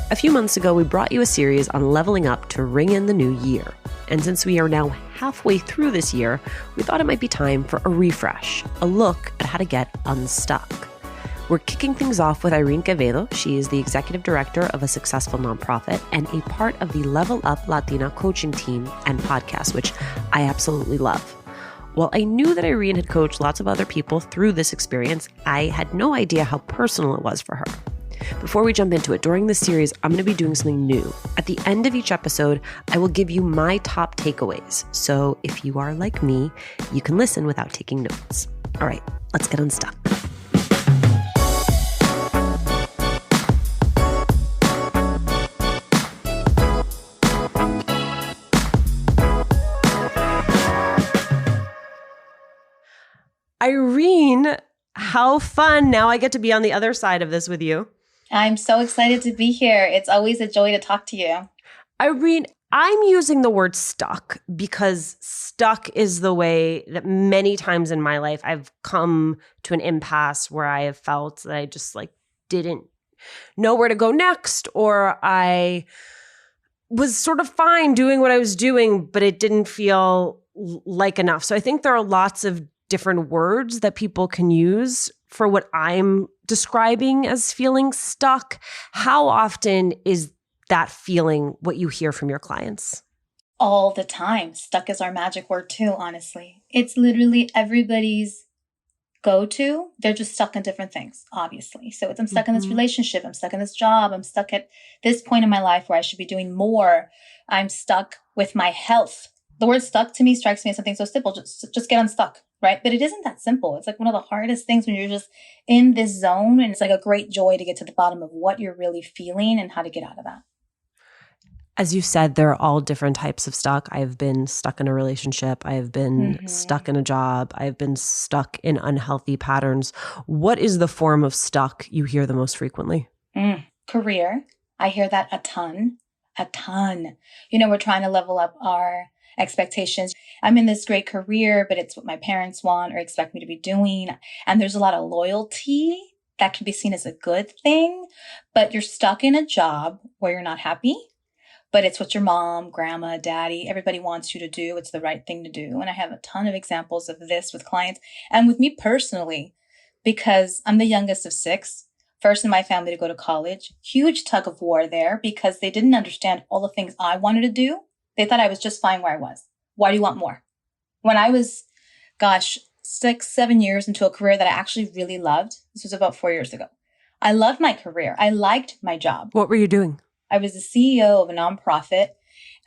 A few months ago, we brought you a series on leveling up to ring in the new year. And since we are now halfway through this year, we thought it might be time for a refresh, a look at how to get unstuck. We're kicking things off with Irene Quevedo. She is the executive director of a successful nonprofit and a part of the Level Up Latina coaching team and podcast, which I absolutely love. While I knew that Irene had coached lots of other people through this experience, I had no idea how personal it was for her. Before we jump into it, during this series, I'm going to be doing something new. At the end of each episode, I will give you my top takeaways. So if you are like me, you can listen without taking notes. All right, let's get unstuck. Irene, how fun. Now I get to be on the other side of this with you. I'm so excited to be here. It's always a joy to talk to you. Irene, I'm using the word stuck because stuck is the way that many times in my life I've come to an impasse where I have felt that I just didn't know where to go next, or I was sort of fine doing what I was doing, but it didn't feel like enough. So I think there are lots of different words that people can use for what I'm describing as feeling stuck. How often is that feeling what you hear from your clients? All the time. Stuck is our magic word too, honestly. It's literally everybody's go-to. They're just stuck in different things, obviously. So I'm stuck in this relationship. I'm stuck in this job. I'm stuck at this point in my life where I should be doing more. I'm stuck with my health. The word stuck to me strikes me as something so simple. Just get unstuck, right? But it isn't that simple. It's like one of the hardest things when you're just in this zone. And it's like a great joy to get to the bottom of what you're really feeling and how to get out of that. As you said, there are all different types of stuck. I've been stuck in a relationship. I have been stuck in a job. I've been stuck in unhealthy patterns. What is the form of stuck you hear the most frequently? Career. I hear that a ton. You know, we're trying to level up our expectations. I'm in this great career, but it's what my parents want or expect me to be doing. And there's a lot of loyalty that can be seen as a good thing, but you're stuck in a job where you're not happy, but it's what your mom, grandma, daddy, everybody wants you to do. It's the right thing to do. And I have a ton of examples of this with clients and with me personally, because I'm the youngest of 6, first in my family to go to college. Huge tug of war there because they didn't understand all the things I wanted to do. They thought I was just fine where I was. Why do you want more? When I was, 6, 7 years into a career that I actually really loved, this was about 4 years ago. I loved my career. I liked my job. What were you doing? I was the CEO of a nonprofit,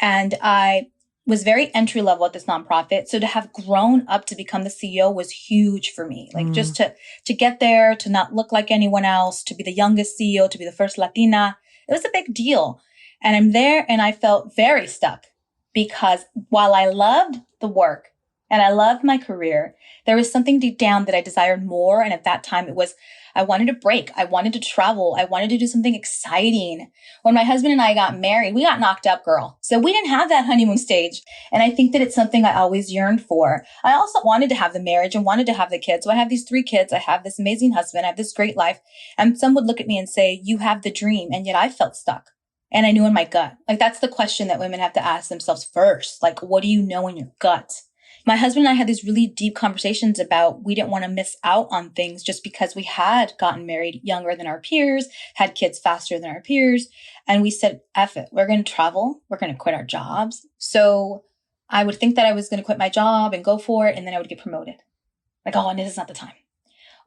and I was very entry level at this nonprofit. So to have grown up to become the CEO was huge for me. Just to get there, to not look like anyone else, to be the youngest CEO, to be the first Latina. It was a big deal. And I'm there and I felt very stuck. Because while I loved the work and I loved my career, there was something deep down that I desired more. And at that time, it was, I wanted to break. I wanted to travel. I wanted to do something exciting. When my husband and I got married, we got knocked up, girl. So we didn't have that honeymoon stage. And I think that it's something I always yearned for. I also wanted to have the marriage and wanted to have the kids. So I have these 3 kids. I have this amazing husband. I have this great life. And some would look at me and say, you have the dream. And yet I felt stuck. And I knew in my gut, that's the question that women have to ask themselves first. What do you know in your gut? My husband and I had these really deep conversations about we didn't want to miss out on things just because we had gotten married younger than our peers, had kids faster than our peers. And we said, F it, we're going to travel. We're going to quit our jobs. So I would think that I was going to quit my job and go for it. And then I would get promoted. And this is not the time.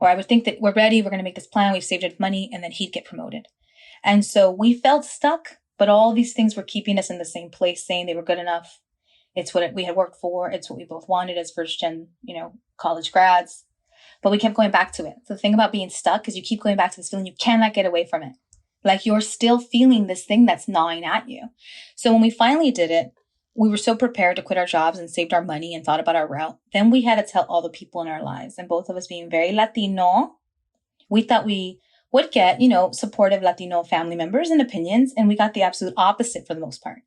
Or I would think that we're ready. We're going to make this plan. We've saved enough money. And then he'd get promoted. And so we felt stuck, but all these things were keeping us in the same place, saying they were good enough. It's what we had worked for. It's what we both wanted as first gen, college grads. But we kept going back to it. So the thing about being stuck is you keep going back to this feeling. You cannot get away from it. You're still feeling this thing that's gnawing at you. So when we finally did it, we were so prepared to quit our jobs and saved our money and thought about our route. Then we had to tell all the people in our lives. And both of us being very Latino, we thought we would get, supportive Latino family members and opinions. And we got the absolute opposite for the most part.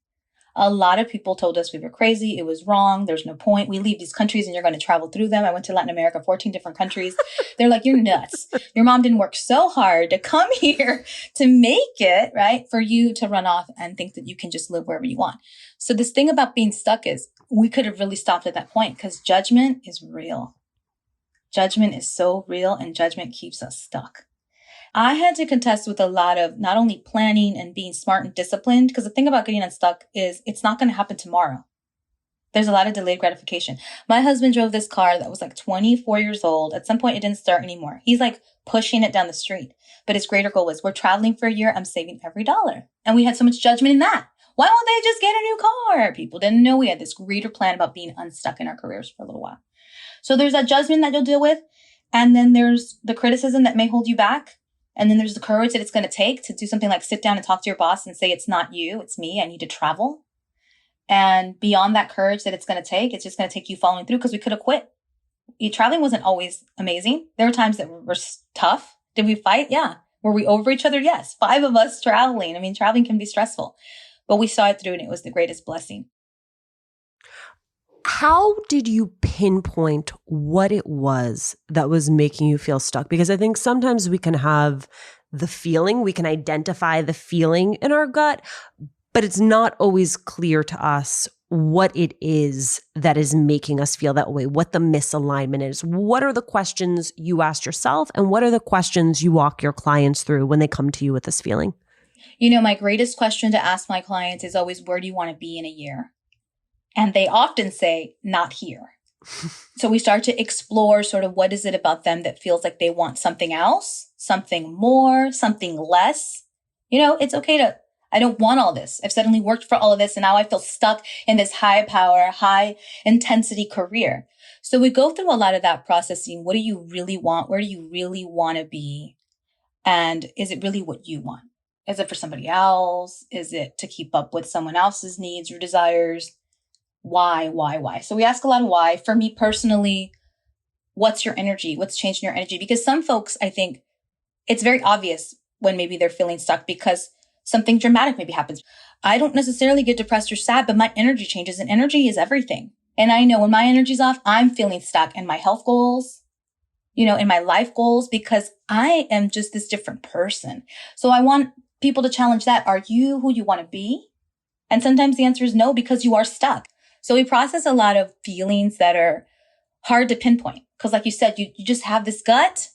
A lot of people told us we were crazy. It was wrong. There's no point. We leave these countries and you're going to travel through them. I went to Latin America, 14 different countries. They're like, you're nuts. Your mom didn't work so hard to come here to make it, right? For you to run off and think that you can just live wherever you want. So this thing about being stuck is we could have really stopped at that point because judgment is real. Judgment is so real and judgment keeps us stuck. I had to contest with a lot of not only planning and being smart and disciplined, because the thing about getting unstuck is it's not going to happen tomorrow. There's a lot of delayed gratification. My husband drove this car that was like 24 years old. At some point, it didn't start anymore. He's like pushing it down the street. But his greater goal was, we're traveling for a year. I'm saving every dollar. And we had so much judgment in that. Why won't they just get a new car? People didn't know we had this greater plan about being unstuck in our careers for a little while. So there's that judgment that you'll deal with. And then there's the criticism that may hold you back. And then there's the courage that it's going to take to do something like sit down and talk to your boss and say, it's not you, it's me. I need to travel. And beyond that courage that it's going to take, it's just going to take you following through because we could have quit. Traveling wasn't always amazing. There were times that were tough. Did we fight? Yeah. Were we over each other? Yes. 5 of us traveling. I mean, traveling can be stressful, but we saw it through and it was the greatest blessing. How did you pinpoint what it was that was making you feel stuck? Because I think sometimes we can have the feeling, we can identify the feeling in our gut, but it's not always clear to us what it is that is making us feel that way, what the misalignment is. What are the questions you ask yourself and what are the questions you walk your clients through when they come to you with this feeling? You know, my greatest question to ask my clients is always, where do you want to be in a year? And they often say, not here. So we start to explore sort of what is it about them that feels like they want something else, something more, something less. You know, it's okay I don't want all this. I've suddenly worked for all of this and now I feel stuck in this high power, high intensity career. So we go through a lot of that processing. What do you really want? Where do you really want to be? And is it really what you want? Is it for somebody else? Is it to keep up with someone else's needs or desires? Why? So we ask a lot of why. For me personally, what's your energy? What's changing your energy? Because some folks, I think it's very obvious when maybe they're feeling stuck because something dramatic maybe happens. I don't necessarily get depressed or sad, but my energy changes and energy is everything. And I know when my energy's off, I'm feeling stuck in my health goals, you know, in my life goals, because I am just this different person. So I want people to challenge that. Are you who you want to be? And sometimes the answer is no, because you are stuck. So we process a lot of feelings that are hard to pinpoint. Because like you said, you just have this gut,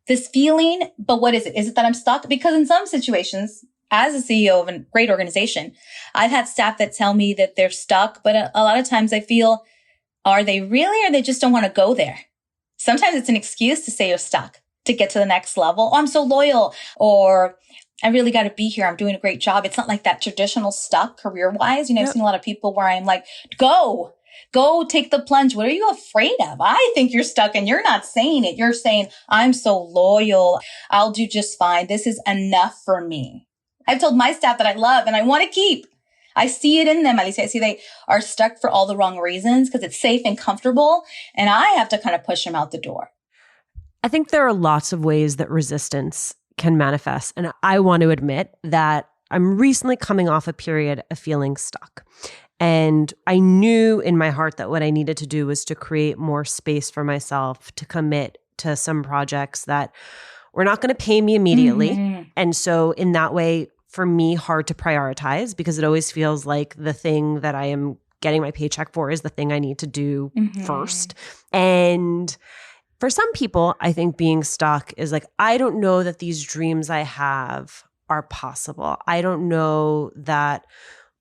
this feeling, but what is it? Is it that I'm stuck? Because in some situations, as a CEO of a great organization, I've had staff that tell me that they're stuck, but a lot of times I feel, are they really, or they just don't want to go there? Sometimes it's an excuse to say you're stuck, to get to the next level. Oh, I'm so loyal, or I really got to be here. I'm doing a great job. It's not like that traditional stuck career-wise. You know, I've seen a lot of people where I'm like, go take the plunge. What are you afraid of? I think you're stuck and you're not saying it. You're saying, I'm so loyal. I'll do just fine. This is enough for me. I've told my staff that I love and I want to keep. I see it in them, Alicia. I see they are stuck for all the wrong reasons because it's safe and comfortable. And I have to kind of push them out the door. I think there are lots of ways that resistance can manifest. And I want to admit that I'm recently coming off a period of feeling stuck. And I knew in my heart that what I needed to do was to create more space for myself, to commit to some projects that were not going to pay me immediately. Mm-hmm. And so in that way, for me, hard to prioritize because it always feels like the thing that I am getting my paycheck for is the thing I need to do first. And for some people, I think being stuck is like, I don't know that these dreams I have are possible. I don't know that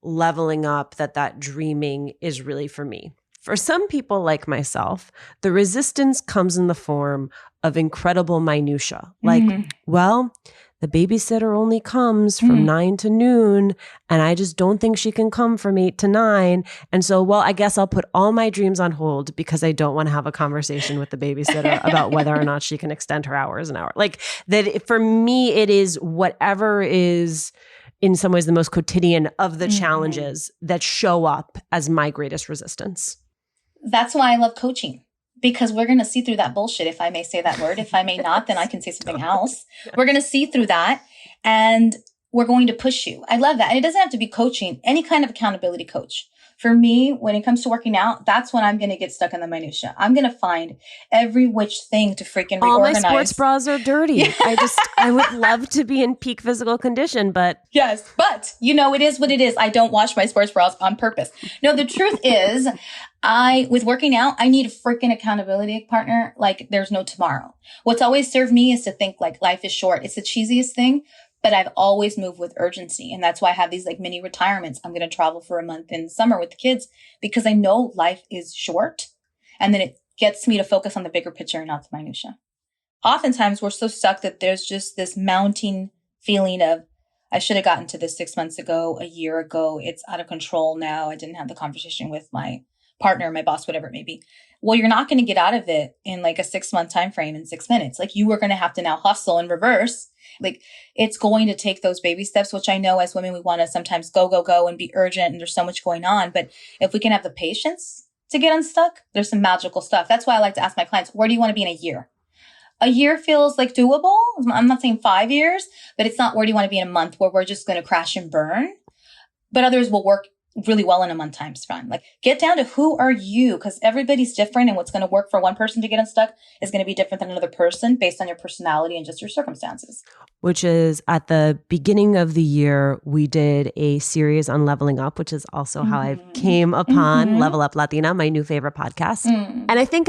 leveling up, that dreaming is really for me. For some people like myself, the resistance comes in the form of incredible minutia. Like, well, the babysitter only comes from 9 to noon, and I just don't think she can come from 8 to 9. And so, well, I guess I'll put all my dreams on hold because I don't want to have a conversation with the babysitter about whether or not she can extend her hours an hour. Like that, for me, it is whatever is in some ways the most quotidian of the challenges that show up as my greatest resistance. That's why I love coaching. Because we're going to see through that bullshit, if I may say that word. If I may not, then I can say something else. We're going to see through that. And we're going to push you. I love that. And it doesn't have to be coaching, any kind of accountability coach. For me, when it comes to working out, that's when I'm going to get stuck in the minutia. I'm going to find every which thing to freaking reorganize. All my sports bras are dirty. Yeah. I would love to be in peak physical condition, but. Yes, but it is what it is. I don't wash my sports bras on purpose. No, the truth is with working out, I need a freaking accountability partner like there's no tomorrow. What's always served me is to think like life is short. It's the cheesiest thing. But I've always moved with urgency. And that's why I have these like mini retirements. I'm going to travel for a month in the summer with the kids because I know life is short. And then it gets me to focus on the bigger picture and not the minutia. Oftentimes we're so stuck that there's just this mounting feeling of, I should have gotten to this 6 months ago, a year ago. It's out of control now. I didn't have the conversation with my partner, my boss, whatever it may be. Well, you're not going to get out of it in like a 6-month time frame in 6 minutes. Like you are going to have to now hustle in reverse. Like it's going to take those baby steps, which I know as women, we want to sometimes go and be urgent and there's so much going on. But if we can have the patience to get unstuck, there's some magical stuff. That's why I like to ask my clients, where do you want to be in a year? A year feels like doable. I'm not saying 5 years, but it's not where do you want to be in a month where we're just going to crash and burn. But others will work really well in a month time span. Like get down to who are you? Because everybody's different and what's going to work for one person to get unstuck is going to be different than another person based on your personality and just your circumstances. Which is at the beginning of the year, we did a series on leveling up, which is also how I came upon Level Up Latina, my new favorite podcast. And I think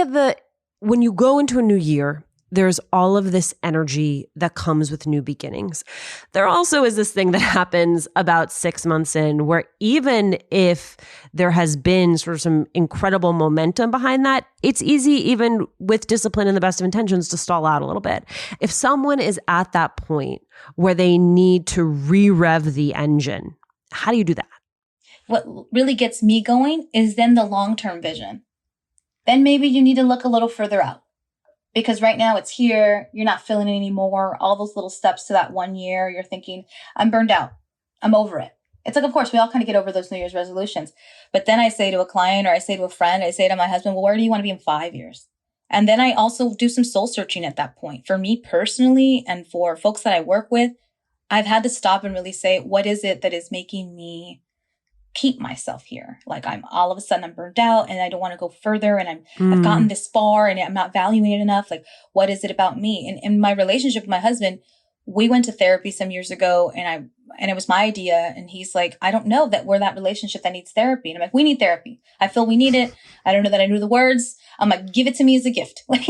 when you go into a new year, there's all of this energy that comes with new beginnings. There also is this thing that happens about 6 months in where even if there has been sort of some incredible momentum behind that, it's easy even with discipline and the best of intentions to stall out a little bit. If someone is at that point where they need to re-rev the engine, how do you do that? What really gets me going is then the long-term vision. Then maybe you need to look a little further out. Because right now it's here, you're not feeling it anymore. All those little steps to that 1 year, you're thinking, I'm burned out. I'm over it. It's like, of course, we all kind of get over those New Year's resolutions. But then I say to a client or I say to a friend, I say to my husband, well, where do you want to be in 5 years? And then I also do some soul searching at that point. For me personally and for folks that I work with, I've had to stop and really say, what is it that is making me keep myself here? Like I'm all of a sudden I'm burned out and I don't want to go further and I've gotten this far and I'm not valuing it enough. Like, what is it about me? And in my relationship with my husband, we went to therapy some years ago and it was my idea. And he's like, I don't know that we're that relationship that needs therapy. And I'm like, we need therapy. I feel we need it. I don't know that I knew the words. I'm like, give it to me as a gift. Like,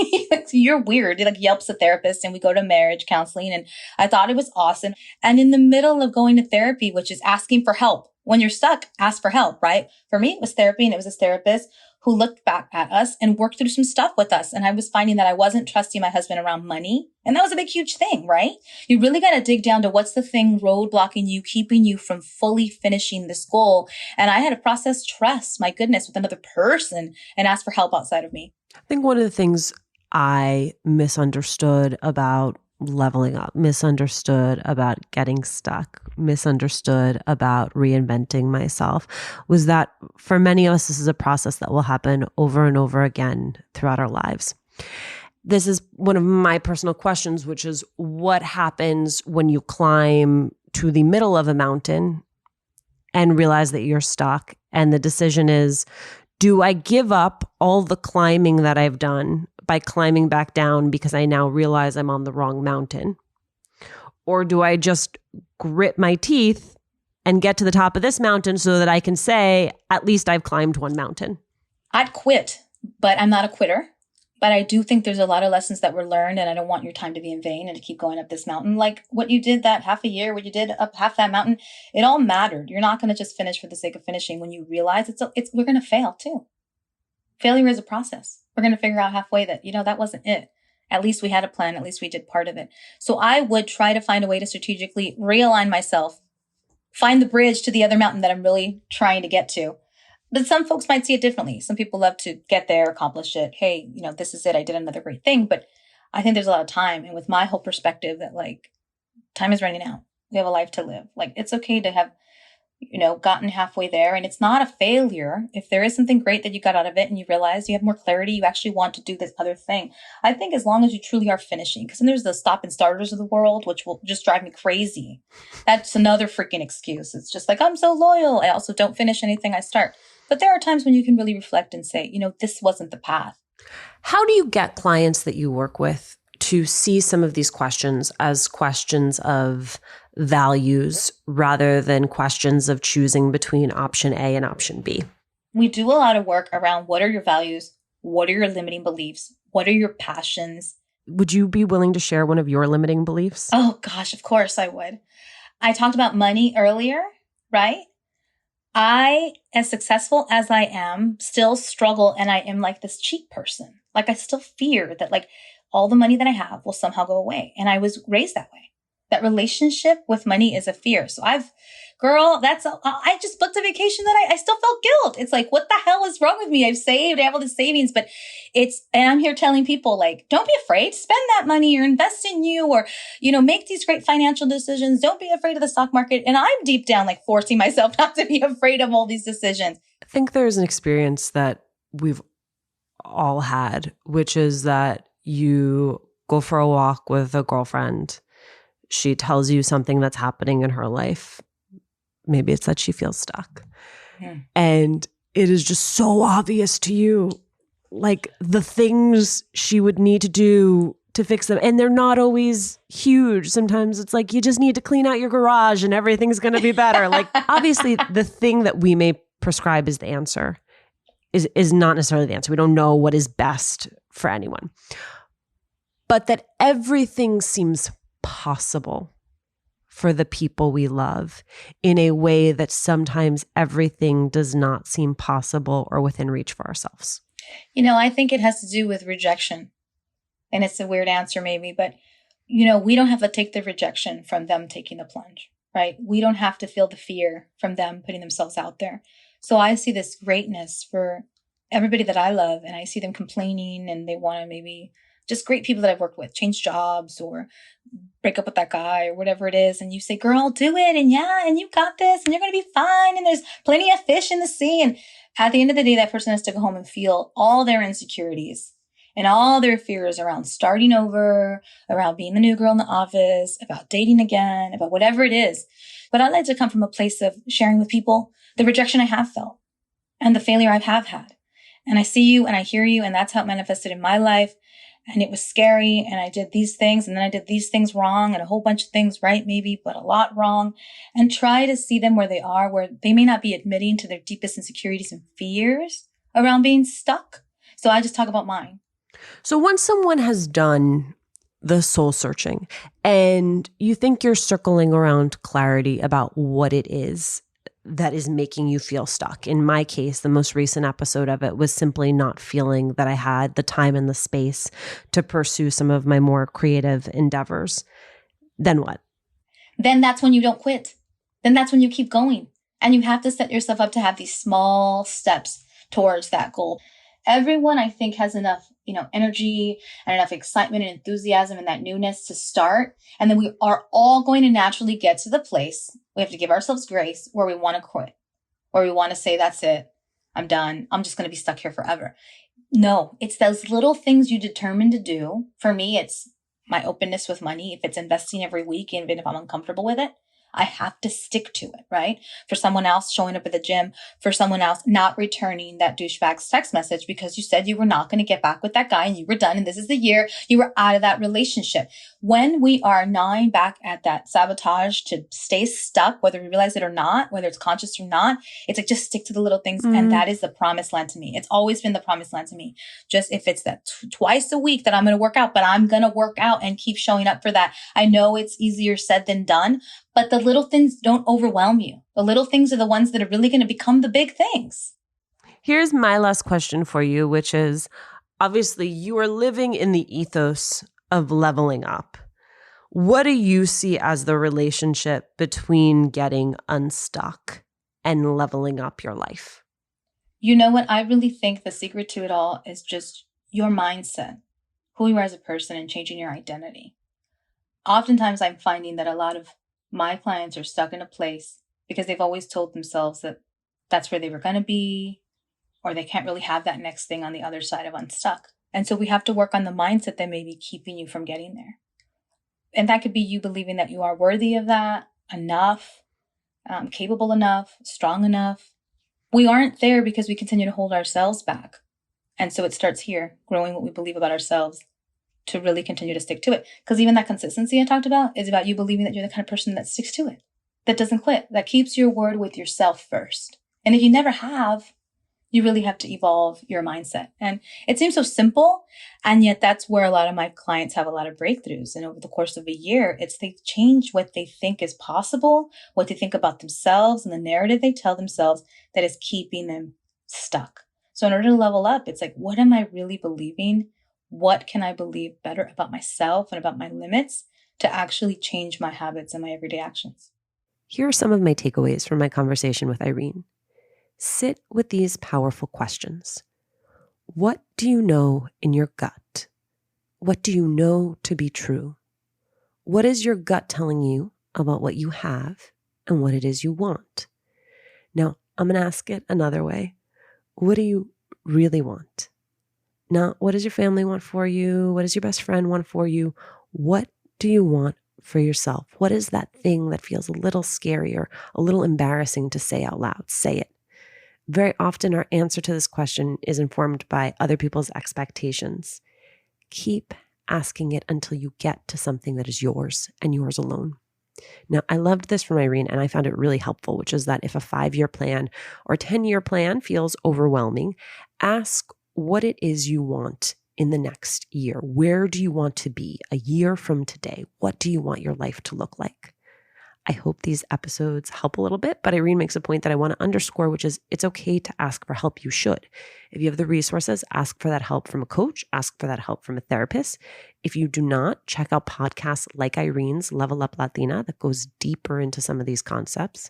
you're weird. He like yelps a therapist and we go to marriage counseling. And I thought it was awesome. And in the middle of going to therapy, which is asking for help, when you're stuck, ask for help, right? For me, it was therapy and it was this therapist who looked back at us and worked through some stuff with us. And I was finding that I wasn't trusting my husband around money. And that was a big, huge thing, right? You really got to dig down to what's the thing roadblocking you, keeping you from fully finishing this goal. And I had to process trust, my goodness, with another person and ask for help outside of me. I think one of the things I misunderstood about leveling up, misunderstood about getting stuck, misunderstood about reinventing myself was that for many of us, this is a process that will happen over and over again throughout our lives. This is one of my personal questions, which is what happens when you climb to the middle of a mountain and realize that you're stuck? And the decision is, do I give up all the climbing that I've done by climbing back down because I now realize I'm on the wrong mountain? Or do I just grit my teeth and get to the top of this mountain so that I can say, at least I've climbed one mountain? I'd quit, but I'm not a quitter. But I do think there's a lot of lessons that were learned, and I don't want your time to be in vain and to keep going up this mountain. Like what you did that half a year, what you did up half that mountain, it all mattered. You're not going to just finish for the sake of finishing. When you realize we're going to fail too. Failure is a process. We're going to figure out halfway that, that wasn't it. At least we had a plan. At least we did part of it. So I would try to find a way to strategically realign myself, find the bridge to the other mountain that I'm really trying to get to. But some folks might see it differently. Some people love to get there, accomplish it. Hey, this is it. I did another great thing. But I think there's a lot of time. And with my whole perspective that time is running out. We have a life to live. It's okay to have gotten halfway there. And it's not a failure. If there is something great that you got out of it and you realize you have more clarity, you actually want to do this other thing. I think as long as you truly are finishing, because then there's the stop and starters of the world, which will just drive me crazy. That's another freaking excuse. It's just like, I'm so loyal. I also don't finish anything I start. But there are times when you can really reflect and say, this wasn't the path. How do you get clients that you work with to see some of these questions as questions of values rather than questions of choosing between option A and option B? We do a lot of work around what are your values? What are your limiting beliefs? What are your passions? Would you be willing to share one of your limiting beliefs? Oh gosh, of course I would. I talked about money earlier, right? I, as successful as I am, still struggle, and I am like this cheap person. Like I still fear that like all the money that I have will somehow go away. And I was raised that way. That relationship with money is a fear. So I just booked a vacation that I still felt guilt. It's like, what the hell is wrong with me? I've saved, I have all this savings, but and I'm here telling people like, don't be afraid, spend that money or invest in you or, make these great financial decisions. Don't be afraid of the stock market. And I'm deep down like forcing myself not to be afraid of all these decisions. I think there's an experience that we've all had, which is that you go for a walk with a girlfriend. She tells you something that's happening in her life. Maybe it's that she feels stuck. And it is just so obvious to you, like the things she would need to do to fix them. And they're not always huge. Sometimes it's like, you just need to clean out your garage and everything's going to be better. Like obviously the thing that we may prescribe as the answer is not necessarily the answer. We don't know what is best for anyone. But that everything seems possible for the people we love in a way that sometimes everything does not seem possible or within reach for ourselves. I think it has to do with rejection. And it's a weird answer maybe, but, we don't have to take the rejection from them taking the plunge, right? We don't have to feel the fear from them putting themselves out there. So I see this greatness for everybody that I love, and I see them complaining and they want to maybe just great people that I've worked with, change jobs or break up with that guy or whatever it is. And you say, girl, do it. And and you got this and you're going to be fine. And there's plenty of fish in the sea. And at the end of the day, that person has to go home and feel all their insecurities and all their fears around starting over, around being the new girl in the office, about dating again, about whatever it is. But I like to come from a place of sharing with people the rejection I have felt and the failure I have had. And I see you and I hear you. And that's how it manifested in my life. And it was scary. And I did these things and then I did these things wrong and a whole bunch of things right, maybe, but a lot wrong. And try to see them where they are, where they may not be admitting to their deepest insecurities and fears around being stuck. So I just talk about mine. So once someone has done the soul searching and you think you're circling around clarity about what it is that is making you feel stuck. In my case, the most recent episode of it was simply not feeling that I had the time and the space to pursue some of my more creative endeavors. Then what? Then that's when you don't quit. Then that's when you keep going. And you have to set yourself up to have these small steps towards that goal. Everyone, I think, has enough, energy and enough excitement and enthusiasm and that newness to start. And then we are all going to naturally get to the place. We have to give ourselves grace where we want to quit, where we want to say, that's it. I'm done. I'm just going to be stuck here forever. No, it's those little things you determine to do. For me, it's my openness with money. If it's investing every week, even if I'm uncomfortable with it, I have to stick to it, right? For someone else showing up at the gym, for someone else not returning that douchebag's text message because you said you were not going to get back with that guy and you were done and this is the year you were out of that relationship. When we are gnawing back at that sabotage to stay stuck, whether we realize it or not, whether it's conscious or not, it's like just stick to the little things. And that is the promised land to me. It's always been the promised land to me. Just if it's that twice a week that I'm going to work out, but I'm going to work out and keep showing up for that. I know it's easier said than done, but the little things don't overwhelm you. The little things are the ones that are really going to become the big things. Here's my last question for you, which is, obviously you are living in the ethos of leveling up. What do you see as the relationship between getting unstuck and leveling up your life? You know what? I really think the secret to it all is just your mindset, who you are as a person, and changing your identity. Oftentimes I'm finding that a lot of my clients are stuck in a place because they've always told themselves that that's where they were going to be, or they can't really have that next thing on the other side of unstuck. And so we have to work on the mindset that may be keeping you from getting there. And that could be you believing that you are worthy of that, enough, capable enough, strong enough. We aren't there because we continue to hold ourselves back. And so it starts here, growing what we believe about ourselves to really continue to stick to it. Because even that consistency I talked about is about you believing that you're the kind of person that sticks to it, that doesn't quit, that keeps your word with yourself first. And if you never have, you really have to evolve your mindset. And it seems so simple. And yet that's where a lot of my clients have a lot of breakthroughs. And over the course of a year, they've changed what they think is possible, what they think about themselves, and the narrative they tell themselves that is keeping them stuck. So in order to level up, it's like, what am I really believing? What can I believe better about myself and about my limits to actually change my habits and my everyday actions? Here are some of my takeaways from my conversation with Irene. Sit with these powerful questions. What do you know in your gut? What do you know to be true? What is your gut telling you about what you have and what it is you want? Now, I'm going to ask it another way. What do you really want? Not what does your family want for you? What does your best friend want for you? What do you want for yourself? What is that thing that feels a little scary or a little embarrassing to say out loud? Say it. Very often our answer to this question is informed by other people's expectations. Keep asking it until you get to something that is yours and yours alone. Now, I loved this from Irene, and I found it really helpful, which is that if a 5-year plan or 10-year plan feels overwhelming, ask what it is you want in the next year. Where do you want to be a year from today? What do you want your life to look like? I hope these episodes help a little bit, but Irene makes a point that I want to underscore, which is it's okay to ask for help. You should. If you have the resources, ask for that help from a coach, ask for that help from a therapist. If you do not, check out podcasts like Irene's Level Up Latina that goes deeper into some of these concepts.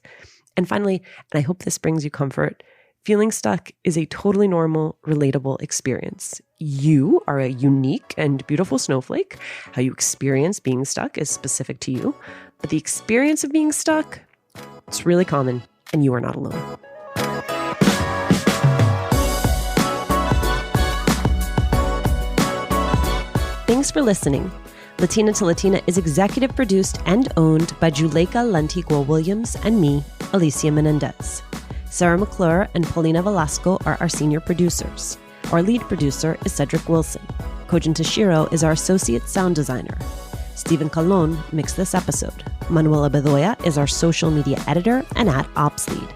And finally, and I hope this brings you comfort, feeling stuck is a totally normal, relatable experience. You are a unique and beautiful snowflake. How you experience being stuck is specific to you. But the experience of being stuck, it's really common, and you are not alone. Thanks for listening. Latina to Latina is executive produced and owned by Juleka Lantigua-Williams and me, Alicia Menendez. Sarah McClure and Paulina Velasco are our senior producers. Our lead producer is Cedric Wilson. Kojin Tashiro is our associate sound designer. Stephen Colon mixed this episode. Manuela Bedoya is our social media editor and ops lead.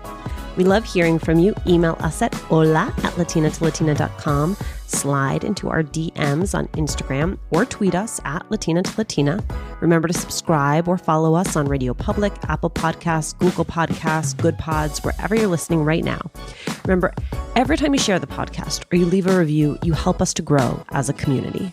We love hearing from you. Email us at hola@latinatolatina.com. Slide into our DMs on Instagram or tweet us at Latina to Latina. Remember to subscribe or follow us on Radio Public, Apple Podcasts, Google Podcasts, Good Pods, wherever you're listening right now. Remember, every time you share the podcast or you leave a review, you help us to grow as a community.